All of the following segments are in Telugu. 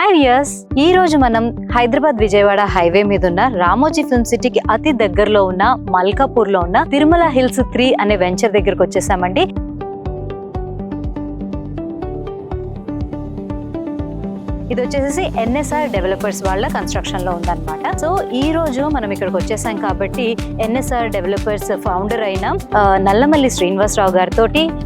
హాయ్ వ్యూయర్స్, ఈ రోజు మనం హైదరాబాద్ విజయవాడ హైవే మీద ఉన్న రామోజీ ఫిల్మ్ సిటీకి అతి దగ్గరలో ఉన్న మల్కాపూర్ లో ఉన్న తిరుమల హిల్స్ 3 అనే వెంచర్ దగ్గరకు వచ్చేసామండి. ఇది వచ్చేసి ఎన్ఎస్ఆర్ డెవలపర్స్ వాళ్ళ కన్స్ట్రక్షన్ లో ఉందన్నమాట. సో ఈ రోజు మనం ఇక్కడికి వచ్చేసాం కాబట్టి ఎన్ఎస్ఆర్ డెవలపర్స్ ఫౌండర్ అయిన నల్లమల్లి శ్రీనివాసరావు గారితో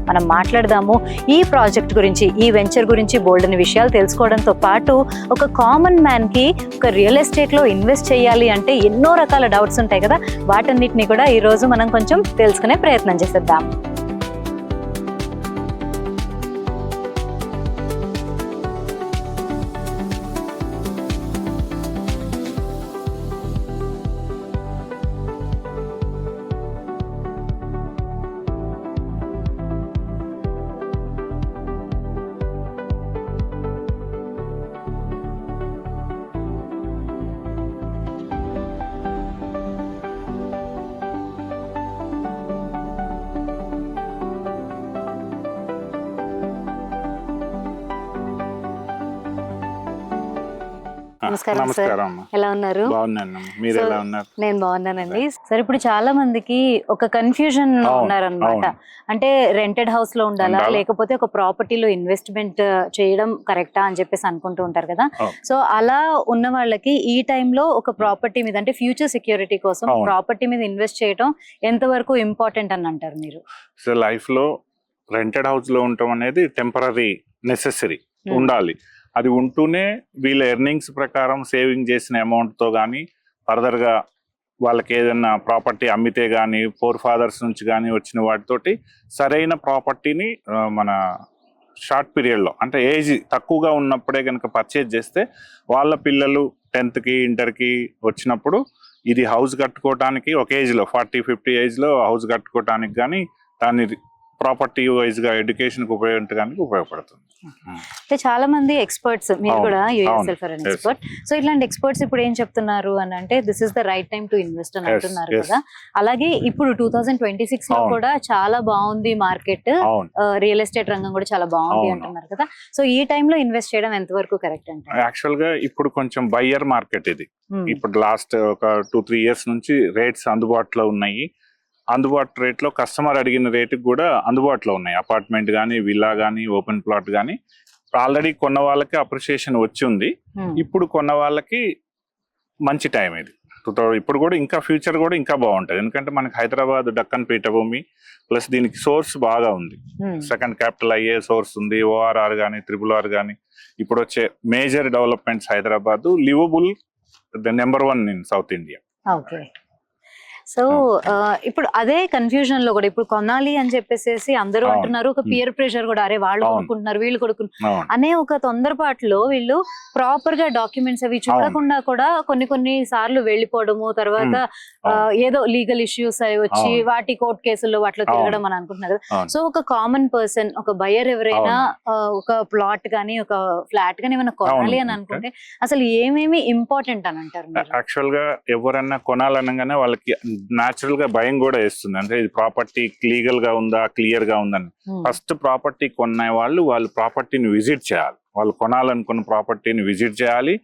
మనం మాట్లాడదాము. ఈ ప్రాజెక్ట్ గురించి, ఈ వెంచర్ గురించి బోల్డని విషయాలు తెలుసుకోవడంతో పాటు ఒక కామన్ మ్యాన్ కి ఒక రియల్ ఎస్టేట్ లో ఇన్వెస్ట్ చేయాలి అంటే ఎన్నో రకాల డౌట్స్ ఉంటాయి కదా, వాటన్నిటిని కూడా ఈ రోజు మనం కొంచెం తెలుసుకునే ప్రయత్నం చేసేద్దాం. నమస్కారం సార్, ఎలా ఉన్నారు? నేను బాగున్నానండి. సార్, ఇప్పుడు చాలా మందికి ఒక కన్ఫ్యూజన్ ఉన్నారనమాట. అంటే రెంటెడ్ హౌస్ లో ఉండాలా లేకపోతే ఒక ప్రాపర్టీలో ఇన్వెస్ట్మెంట్ చేయడం కరెక్టా అని చెప్పేసి అనుకుంటూ ఉంటారు కదా. సో అలా ఉన్న వాళ్ళకి ఈ టైంలో ఒక ప్రాపర్టీ మీద, అంటే ఫ్యూచర్ సెక్యూరిటీ కోసం ప్రాపర్టీ మీద ఇన్వెస్ట్ చేయడం ఎంత వరకు ఇంపార్టెంట్ అని అంటారు మీరు? సో లైఫ్ లో రెంటెడ్ హౌస్ లో ఉండటం అనేది టెంపరరీ నెసెసరీ ఉండాలి. అది ఉంటూనే వీళ్ళ ఎర్నింగ్స్ ప్రకారం సేవింగ్ చేసిన అమౌంట్తో కానీ ఫర్దర్గా వాళ్ళకి ఏదైనా ప్రాపర్టీ అమ్మితే కానీ ఫోర్ ఫాదర్స్ నుంచి కానీ వచ్చిన వాటితోటి సరైన ప్రాపర్టీని మన షార్ట్ పీరియడ్లో, అంటే ఏజ్ తక్కువగా ఉన్నప్పుడే కనుక పర్చేజ్ చేస్తే వాళ్ళ పిల్లలు 10th ఇంటర్కి వచ్చినప్పుడు ఇది హౌస్ కట్టుకోవటానికి ఒక ఏజ్లో 40-50 ఏజ్లో హౌస్ కట్టుకోవటానికి కానీ దాన్ని ప్రాపర్టీ వైజ్ గా ఎడ్యుకేషన్ కు ఉపయోగించడానికి ఉపయోగపడుతుంది. అంటే చాలా మంది ఎక్స్పర్ట్స్, మీరు కూడా ఎక్స్పర్ట్, సో ఇట్లాంటి ఎక్స్పర్ట్స్ ఇప్పుడు ఏం చెప్తున్నారు అని అంటే this is the right time to invest అని అంటున్నారు కదా. అలాగే ఇప్పుడు 2026 లో కూడా చాలా బాగుంది మార్కెట్, రియల్ ఎస్టేట్ రంగం కూడా చాలా బాగుంది అంటున్నారు కదా. సో ఈ టైంలో ఇన్వెస్ట్ చేయడం ఎంత వరకు కరెక్ట్ అంటే? యాక్చువల్ గా ఇప్పుడు కొంచెం బయ్యర్ మార్కెట్ ఇది. ఇప్పుడు లాస్ట్ ఒక 2-3 ఇయర్స్ నుంచి రేట్స్ అందుబాటులో ఉన్నాయి. అందుబాటు రేట్లో కస్టమర్ అడిగిన రేటుకి కూడా అందుబాటులో ఉన్నాయి. అపార్ట్మెంట్ కానీ, విల్లా కానీ, ఓపెన్ ప్లాట్ కానీ. ఆల్రెడీ కొన్న వాళ్ళకి అప్రిషియేషన్ వచ్చి ఉంది. ఇప్పుడు కొన్న వాళ్ళకి మంచి టైం ఇది. ఇప్పుడు కూడా ఇంకా ఫ్యూచర్ కూడా ఇంకా బాగుంటుంది. ఎందుకంటే మనకి హైదరాబాద్ డక్కన్ పీఠభూమి ప్లస్ దీనికి సోర్స్ బాగా ఉంది. సెకండ్ క్యాపిటల్ అయ్యే సోర్స్ ఉంది. ORR కానీ, RRR కానీ. ఇప్పుడు వచ్చే major developments Hyderabad liveable number 1 in south India. So ఇప్పుడు అదే కన్ఫ్యూజన్ లో కూడా ఇప్పుడు కొనాలి అని చెప్పేసి అందరూ అంటున్నారు. ఒక పియర్ ప్రెషర్ కూడా, అరే వాళ్ళు కొనుక్కుంటున్నారు వీళ్ళు కొనుక్కుంటున్నారు అనే ఒక తొందరపాటులో వీళ్ళు ప్రాపర్ గా డాక్యుమెంట్స్ అవి చూడకుండా కూడా కొన్ని సార్లు వెళ్ళిపోవడము, తర్వాత ఏదో లీగల్ ఇష్యూస్ అవి వచ్చి వాటి కోర్ట్ కేసుల్లో వాటిలో తిరగడం అని అనుకుంటున్నారు. సో ఒక కామన్ పర్సన్, ఒక బయర్ ఎవరైనా ఒక ప్లాట్ గానీ ఒక ఫ్లాట్ గానీ ఏమైనా కొనాలి అని అనుకుంటే అసలు ఏమేమి ఇంపార్టెంట్ అని అంటారు? యాక్చువల్ గా ఎవరన్నా కొనాలనగానే వాళ్ళకి న్యాచురల్ గా భయం కూడా వేస్తుంది. అంటే ఇది ప్రాపర్టీ లీగల్ గా ఉందా, క్లియర్ గా ఉందని. ఫస్ట్ ప్రాపర్టీ కొన్న వాళ్ళు ప్రాపర్టీని విజిట్ చేయాలి. వాళ్ళు కొనాలనుకున్న ప్రాపర్టీని విజిట్ చేయాలి.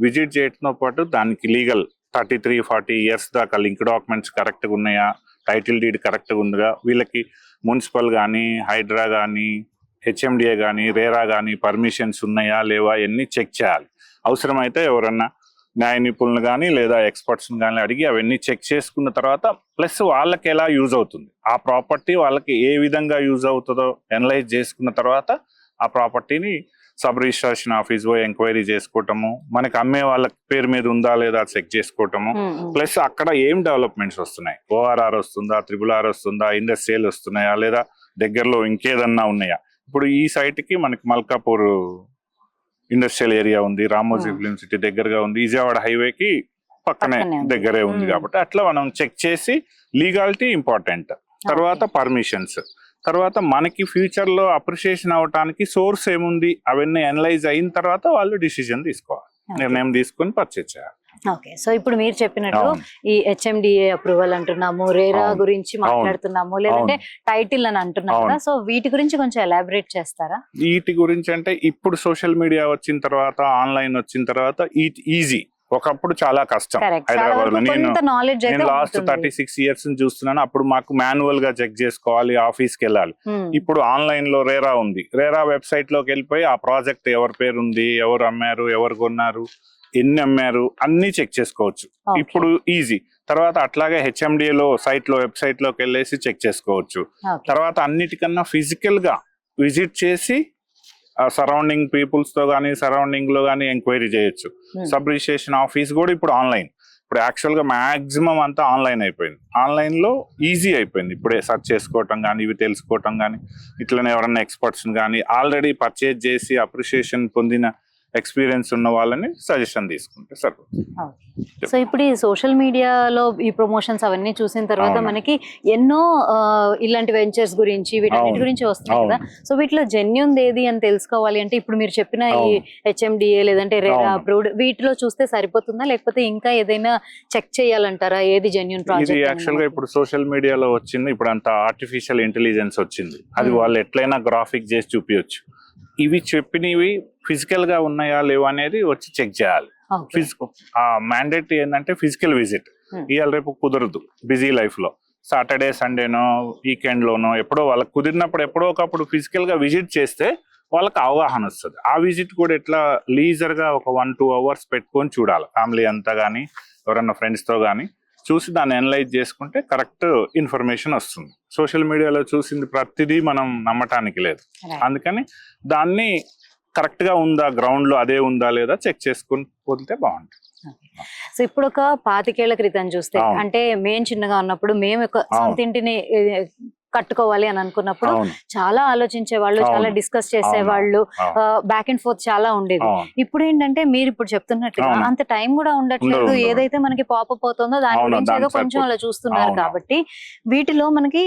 విజిట్ చేయడంతో పాటు దానికి లీగల్ 33-40 ఇయర్స్ దాకా లింక్ డాక్యుమెంట్స్ కరెక్ట్ గా ఉన్నాయా, టైటిల్ డీడ్ కరెక్ట్ గా ఉందిగా, వీళ్ళకి మున్సిపల్ కానీ, హైడ్రా కానీ, HMDA కానీ, రేరా కానీ పర్మిషన్స్ ఉన్నాయా లేవా ఇవన్నీ చెక్ చేయాలి. అవసరమైతే ఎవరన్నా న్యాయ నిపుణులు కానీ లేదా ఎక్స్పర్ట్స్ కానీ అడిగి అవన్నీ చెక్ చేసుకున్న తర్వాత ప్లస్ వాళ్ళకి ఎలా యూజ్ అవుతుంది, ఆ ప్రాపర్టీ వాళ్ళకి ఏ విధంగా యూజ్ అవుతుందో అనలైజ్ చేసుకున్న తర్వాత ఆ ప్రాపర్టీని సబ్ రిజిస్ట్రేషన్ ఆఫీస్ పోయి ఎంక్వైరీ చేసుకోవటము, మనకి అమ్మే వాళ్ళ పేరు మీద ఉందా లేదా చెక్ చేసుకోవటము, ప్లస్ అక్కడ ఏం డెవలప్మెంట్స్ వస్తున్నాయి, ORR వస్తుందా, RRR వస్తుందా, ఇండస్ట్రియల్ వస్తున్నాయా లేదా దగ్గరలో ఇంకేదన్నా ఉన్నాయా. ఇప్పుడు ఈ సైట్కి మనకి మల్కాపూర్ ఇండస్ట్రియల్ ఏరియా ఉంది, రామోజీ ఫిల్మ్ సిటీ దగ్గరగా ఉంది, విజయవాడ హైవేకి పక్కనే దగ్గరే ఉంది. కాబట్టి అట్లా మనం చెక్ చేసి లీగాలిటీ ఇంపార్టెంట్, తర్వాత పర్మిషన్స్, తర్వాత మనకి ఫ్యూచర్ లో అప్రిషియేషన్ అవటానికి సోర్స్ ఏముంది అవన్నీ అనలైజ్ అయిన తర్వాత వాళ్ళు డిసిజన్ తీసుకోవాలి, నిర్ణయం తీసుకొని పర్చేజ్ చేయాలి. ఓకే. సో ఇప్పుడు మీరు చెప్పినట్టు అవును. ఈ హెచ్ఎండిఏ అప్రూవల్ అంటున్నాము, రేరా అవును. గురించి మాట్లాడుతున్నాము, లేదంటే టైటిల్ అని అంటున్నాం అవును. కదా, సో వీటి గురించి కొంచెం ఎలాబరేట్ చేస్తారా? వీటి గురించి అంటే ఇప్పుడు సోషల్ మీడియా వచ్చిన తర్వాత, ఆన్లైన్ వచ్చిన తర్వాత ఈజీ. ఒకప్పుడు చాలా కష్టం. కరెక్ట్. చాలా హైదరాబాద్ వరకు లో కొంత నాలెడ్జ్ అయితే లాస్ట్ ఉంటుంది. 36 ఇయర్స్ చూస్తున్నాను. అప్పుడు మాకు మాన్యువల్ గా చెక్ చేసుకోవాలి, ఆఫీస్ కి వెళ్ళాలి. ఇప్పుడు ఆన్లైన్ లో రేరా ఉంది. రేరా వెబ్సైట్ లోకి వెళ్ళిపోయి ఆ ప్రాజెక్ట్ ఎవరి పేరు ఉంది, ఎవరు అమ్మారు, ఎవరు కొన్నారు, ఎన్ని అమ్మారు అన్ని చెక్ చేసుకోవచ్చు. Okay. ఇప్పుడు ఈజీ. తర్వాత అట్లాగే హెచ్ఎండిఏ లో సైట్ లో వెబ్సైట్ లోకి వెళ్ళేసి చెక్ చేసుకోవచ్చు. Okay. తర్వాత అన్నిటికన్నా ఫిజికల్ గా విజిట్ చేసి సరౌండింగ్ పీపుల్స్ తో గానీ, సరౌండింగ్ లో గానీ ఎంక్వైరీ చేయొచ్చు. సబ్ రిజిస్ట్రేషన్ ఆఫీస్ కూడా ఇప్పుడు ఆన్లైన్. ఇప్పుడు యాక్చువల్ గా మాక్సిమం అంతా ఆన్లైన్ అయిపోయింది. ఆన్లైన్ లో ఈజీ అయిపోయింది. ఇప్పుడే సెర్చ్ చేసుకోవటం కానీ, ఇవి తెలుసుకోవటం కానీ, ఇట్లనే ఎవరన్నా ఎక్స్పర్ట్స్ కానీ, ఆల్రెడీ పర్చేజ్ చేసి అప్రిషియేషన్ పొందిన ఎక్స్పీరియన్స్ ఉన్న వాళ్ళని సజెషన్ తీసుకుంటే సరిపోతుంది. సో ఇప్పుడు ఈ సోషల్ మీడియాలో ఈ ప్రమోషన్స్ అవన్నీ చూసిన తర్వాత మనకి ఎన్నో ఇలాంటి వెంచర్స్ గురించి వీటన్నిటి గురించి వస్తున్నాయి కదా, సో వీటిలో జెన్యూన్ ఏది అని తెలుసుకోవాలి అంటే ఇప్పుడు మీరు చెప్పిన ఈ హెచ్ఎండిఏ లేదంటే రేరా అప్రూవ్డ్ వీటిలో చూస్తే సరిపోతుందా, లేకపోతే ఇంకా ఏదైనా చెక్ చేయాలంటారా? ఏది జెన్యూన్ ప్రాజెక్ట్? ఇది యాక్చువల్ గా ఇప్పుడు సోషల్ మీడియాలో వచ్చింది. ఇప్పుడు అంత ఆర్టిఫిషియల్ ఇంటెలిజెన్స్ వచ్చింది. అది వాళ్ళు ఎట్లయినా గ్రాఫిక్ చేసి చూపించచ్చు. ఇవి చెప్పినవి ఫిజికల్ గా ఉన్నాయా లేవా అనేది వచ్చి చెక్ చేయాలి. మ్యాండేట్ ఏంటంటే ఫిజికల్ విజిట్. ఇవాళ రేపు కుదరదు బిజీ లైఫ్ లో. సాటర్డే సండేనో వీకెండ్ లోనో ఎప్పుడో వాళ్ళకి కుదిరినప్పుడు ఎప్పుడో ఒకప్పుడు ఫిజికల్ గా విజిట్ చేస్తే వాళ్ళకి అవగాహన వస్తుంది. ఆ విజిట్ కూడా ఎట్లా లీజర్ గా ఒక 1-2 hours పెట్టుకొని చూడాలి. ఫ్యామిలీ అంతా కానీ, ఎవరన్నా ఫ్రెండ్స్ తో కానీ చూసి దాన్ని అనలైజ్ చేసుకుంటే కరెక్ట్ ఇన్ఫర్మేషన్ వస్తుంది. సోషల్ మీడియాలో చూసింది ప్రతిదీ మనం నమ్మటానికి లేదు. అందుకని దాన్ని కరెక్ట్ గా ఉందా, గ్రౌండ్ లో అదే ఉందా లేదా చెక్ చేసుకుని పోతే బాగుంటుంది. సో ఇప్పుడు ఒక 25 ఏళ్ల క్రితం చూస్తే, అంటే మేము చిన్నగా ఉన్నప్పుడు మేము ఒక సొంత ఇంటిని కట్టుకోవాలి అని అనుకున్నప్పుడు చాలా ఆలోచించే వాళ్ళు, చాలా డిస్కస్ చేసేవాళ్ళు, బ్యాక్ అండ్ ఫోర్త్ చాలా ఉండేది. ఇప్పుడు ఏంటంటే మీరు ఇప్పుడు చెప్తున్నట్టుగా అంత టైం కూడా ఉండట్లేదు. ఏదైతే మనకి పాపప్ అవుతుందో దాని గురించి ఏదో కొంచెం అలా చూస్తున్నారు. కాబట్టి వీటిలో మనకి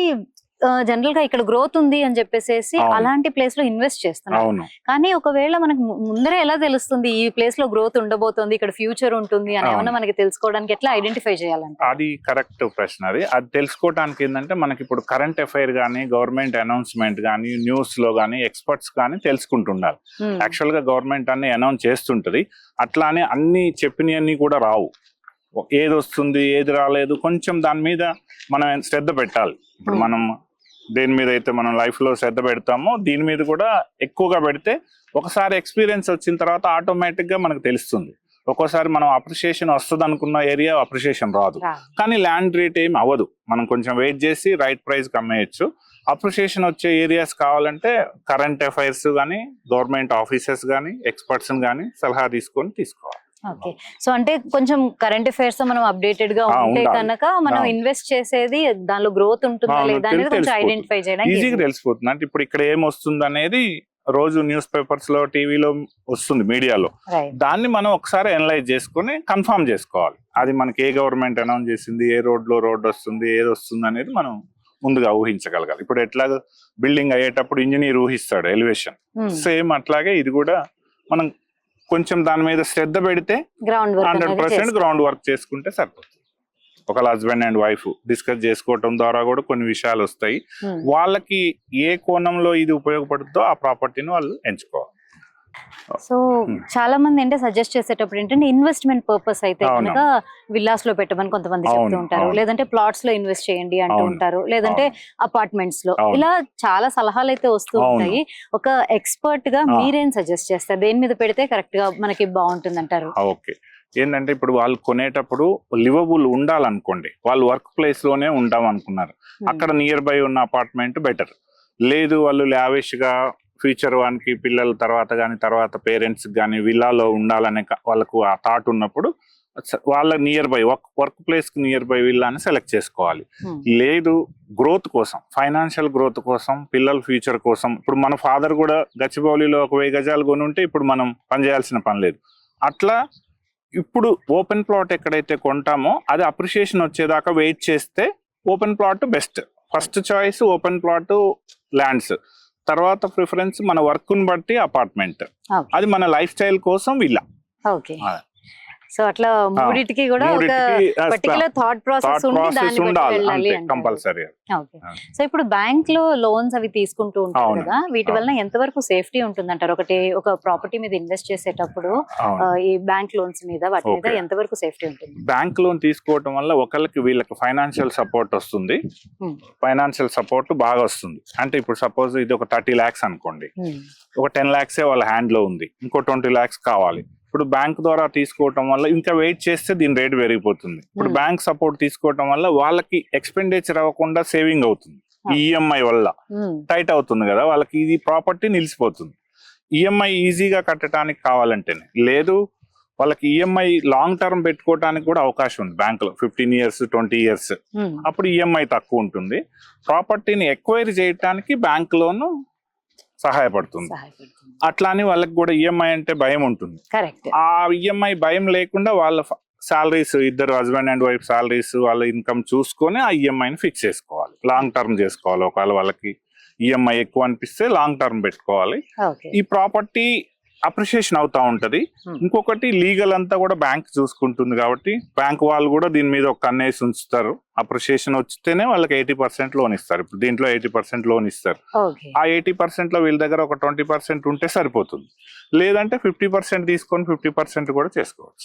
జనరల్ గా ఇక్కడ గ్రోత్ ఉంది అని చెప్పేసి అలాంటి ప్లేస్ లో ఇన్వెస్ట్ చేస్తున్నారు. కానీ ఒకవేళ మనకు ముందరే ఎలా తెలుస్తుంది ఈ ప్లేస్ లో గ్రోత్ ఉండబోతుంది, ఇక్కడ ఫ్యూచర్ ఉంటుంది అని ఏమన్నా మనకి తెలుసుకోవడానికి ఎట్లా ఐడెంటిఫై చేయాలంటే? అది కరెక్ట్ ప్రశ్న. అది తెలుసుకోవడానికి ఏంటంటే మనకి ఇప్పుడు కరెంట్ అఫైర్ గానీ, గవర్నమెంట్ అనౌన్స్మెంట్ గానీ, న్యూస్ లో గానీ, ఎక్స్పర్ట్స్ గానీ తెలుసుకుంటున్నారు. యాక్చువల్ గా గవర్నమెంట్ అన్ని అనౌన్స్ చేస్తుంటది. అట్లానే అన్ని చెప్పినవన్నీ కూడా రావు. ఏది వస్తుంది, ఏది రాలేదు, కొంచెం దాని మీద మనం శ్రద్ధ పెట్టాలి. ఇప్పుడు మనం దేని మీద అయితే మనం లైఫ్ లో శ్రద్ధ పెడతామో దీని మీద కూడా ఎక్కువగా పెడితే ఒకసారి ఎక్స్పీరియన్స్ వచ్చిన తర్వాత ఆటోమేటిక్ గా మనకు తెలుస్తుంది. ఒక్కోసారి మనం అప్రిషియేషన్ వస్తుంది అనుకున్న ఏరియా అప్రిషియేషన్ రాదు. కానీ ల్యాండ్ రేట్ ఏమి అవ్వదు. మనం కొంచెం వెయిట్ చేసి రైట్ ప్రైస్ కి అమ్మేయచ్చు. అప్రిషియేషన్ వచ్చే ఏరియాస్ కావాలంటే కరెంట్ అఫైర్స్ కానీ, గవర్నమెంట్ ఆఫీసర్స్ కానీ, ఎక్స్పర్ట్స్ కానీ సలహా తీసుకొని తీసుకోవాలి. ఓకే. సో అంటే కొంచెం కరెంట్ అఫైర్స్ మనం అప్డేటెడ్ గా ఉంటే కనుక మనం ఇన్వెస్ట్ చేసేది దానిలో గ్రోత్ ఉంటుందా లేదా అనేది కొంచెం ఐడెంటిఫై చేయడం ఈజీగా తెలిసిపోతుంది. అంటే ఇప్పుడు ఇక్కడ ఏం వస్తుంది అనేది రోజు న్యూస్ పేపర్స్ లో, టీవీలో వస్తుంది, మీడియాలో. దాన్ని మనం ఒకసారి అనలైజ్ చేసుకుని కన్ఫర్మ్ చేసుకోవాలి. అది మనకి ఏ గవర్నమెంట్ అనౌన్స్ చేసింది, ఏ రోడ్ లో రోడ్ వస్తుంది, ఏది వస్తుంది అనేది మనం ముందుగా ఊహించగలగాలి. ఇప్పుడు ఎట్లా బిల్డింగ్ అయ్యేటప్పుడు ఇంజనీర్ ఊహిస్తాడు ఎలివేషన్, సేమ్ అట్లాగే ఇది కూడా మనం కొంచెం దాని మీద శ్రద్ధ పెడితే 100% గ్రౌండ్ వర్క్ చేసుకుంటే సరిపోతుంది. ఒకళ్ళ హస్బెండ్ అండ్ వైఫ్ డిస్కస్ చేసుకోవటం ద్వారా కూడా కొన్ని విషయాలు వస్తాయి. వాళ్ళకి ఏ కోణంలో ఇది ఉపయోగపడుతుందో ఆ ప్రాపర్టీని వాళ్ళు ఎంచుకోవాలి. సో చాలా మంది అంటే సజెస్ట్ చేసేటప్పుడు ఏంటంటే ఇన్వెస్ట్మెంట్ పర్పస్ అయితే కనుక విల్లాస్ లో పెట్టమని కొంతమంది చెప్తూ ఉంటారు, లేదంటే ప్లాట్స్ లో ఇన్వెస్ట్ చేయండి అంటూ ఉంటారు, లేదంటే అపార్ట్మెంట్స్ లో, ఇలా చాలా సలహాలు అయితే వస్తూ ఉంటాయి. ఒక ఎక్స్పర్ట్ గా మీరేం సజెస్ట్ చేస్తారు, దేని మీద పెడితే కరెక్ట్ గా మనకి బాగుంటుంది అంటారు? ఓకే. ఏంటంటే ఇప్పుడు వాళ్ళు కొనేటప్పుడు లివబుల్ ఉండాలనుకోండి, వాళ్ళు వర్క్ ప్లేస్ లోనే ఉంటాం అనుకున్నారు, అక్కడ నియర్ బై ఉన్న అపార్ట్మెంట్ బెటర్. లేదు వాళ్ళు లావిష్ గా ఫ్యూచర్ వానికి పిల్లల తర్వాత కానీ, తర్వాత పేరెంట్స్ కానీ విల్లాలో ఉండాలనే వాళ్ళకు ఆ థాట్ ఉన్నప్పుడు వాళ్ళ నియర్ బై వర్క్ ప్లేస్ కి నియర్ బై విల్లాని సెలెక్ట్ చేసుకోవాలి. లేదు గ్రోత్ కోసం, ఫైనాన్షియల్ గ్రోత్ కోసం, పిల్లల ఫ్యూచర్ కోసం. ఇప్పుడు మన ఫాదర్ కూడా గచ్చిబౌలిలో 1000 గజాలు కొని ఉంటే ఇప్పుడు మనం పని చేయాల్సిన పని లేదు. అట్లా ఇప్పుడు ఓపెన్ ప్లాట్ ఎక్కడైతే కొంటామో అది అప్రిషియేషన్ వచ్చేదాకా వెయిట్ చేస్తే open plot best. First choice open plot, lands. తర్వాత ప్రిఫరెన్స్ మన వర్క్ ని బట్టి అపార్ట్మెంట్. అది మన లైఫ్ స్టైల్ కోసం విల్లా. ఓకే. సో అట్లా మూడిటికి కూడా ఒక పర్టికులర్ థాట్ ప్రాసెస్ ఉండి దాన్ని బట్టి వెళ్ళాలి అంటారు. కంపల్సరీ. ఓకే. సో ఇప్పుడు బ్యాంక్ లో లోన్స్ అవి తీసుకుంటూ ఉంటారు కదా, వీటి వలన ఎంతవరకు సేఫ్టీ ఉంటుంది అంటారు? ఒక ప్రాపర్టీ మీద ఇన్వెస్ట్ చేసేటప్పుడు ఈ బ్యాంక్ లోన్స్ మీద వాటి మీద ఎంతవరకు సేఫ్టీ ఉంటుంది? బ్యాంక్ లోన్ తీసుకోవడం వల్ల వీళ్ళకి ఫైనాన్షియల్ సపోర్ట్ వస్తుంది. ఫైనాన్షియల్ సపోర్ట్ బాగా వస్తుంది. అంటే ఇప్పుడు సపోజ్ ఇది ఒక 30 lakhs అనుకోండి, ఒక 10 lakhs వాళ్ళ హ్యాండ్ లో ఉంది, ఇంకో 20 lakhs కావాలి. ఇప్పుడు బ్యాంక్ ద్వారా తీసుకోవటం వల్ల ఇంకా వెయిట్ చేస్తే దీని రేట్ పెరిగిపోతుంది. ఇప్పుడు బ్యాంక్ సపోర్ట్ తీసుకోవటం వల్ల వాళ్ళకి ఎక్స్పెండిచర్ అవ్వకుండా సేవింగ్ అవుతుంది. ఈ ఈఎంఐ వల్ల టైట్ అవుతుంది కదా, వాళ్ళకి ఇది ప్రాపర్టీ నిలిచిపోతుంది. ఈఎంఐ ఈజీగా కట్టడానికి కావాలంటేనే, లేదు వాళ్ళకి ఈఎంఐ లాంగ్ టర్మ్ పెట్టుకోవడానికి కూడా అవకాశం ఉంది బ్యాంక్ లో, 15 years 20 years. అప్పుడు ఈఎంఐ తక్కువ ఉంటుంది. ప్రాపర్టీని ఎక్వైర్ చేయడానికి బ్యాంక్ లోను సహాయపడుతుంది. అట్లా అని వాళ్ళకి కూడా ఈఎంఐ అంటే భయం ఉంటుంది. ఆ ఈఎంఐ భయం లేకుండా వాళ్ళ సాలరీస్, ఇద్దరు హస్బెండ్ అండ్ వైఫ్ సాలరీస్, వాళ్ళ ఇన్కమ్ చూసుకొని ఆ ఈఎంఐని ఫిక్స్ చేసుకోవాలి, లాంగ్ టర్మ్ చేసుకోవాలి. ఒకవేళ వాళ్ళకి ఈఎంఐ ఎక్కువ అనిపిస్తే లాంగ్ టర్మ్ పెట్టుకోవాలి. ఈ ప్రాపర్టీ అప్రిషియేషన్ అవుతా ఉంటది. ఇంకొకటి లీగల్ అంతా కూడా బ్యాంక్ చూసుకుంటుంది కాబట్టి బ్యాంక్ వాళ్ళు కూడా దీని మీద ఒక కన్నేసి ఉంచుతారు. అప్రిషియేషన్ వచ్చితేనే వాళ్ళకి 80% లోన్ ఇస్తారు. ఇప్పుడు దీంట్లో 80% లోన్ ఇస్తారు. ఆ 80% లో వీళ్ళ దగ్గర ఒక 20% ఉంటే సరిపోతుంది. లేదంటే 50% తీసుకొని 50% కూడా చేసుకోవచ్చు.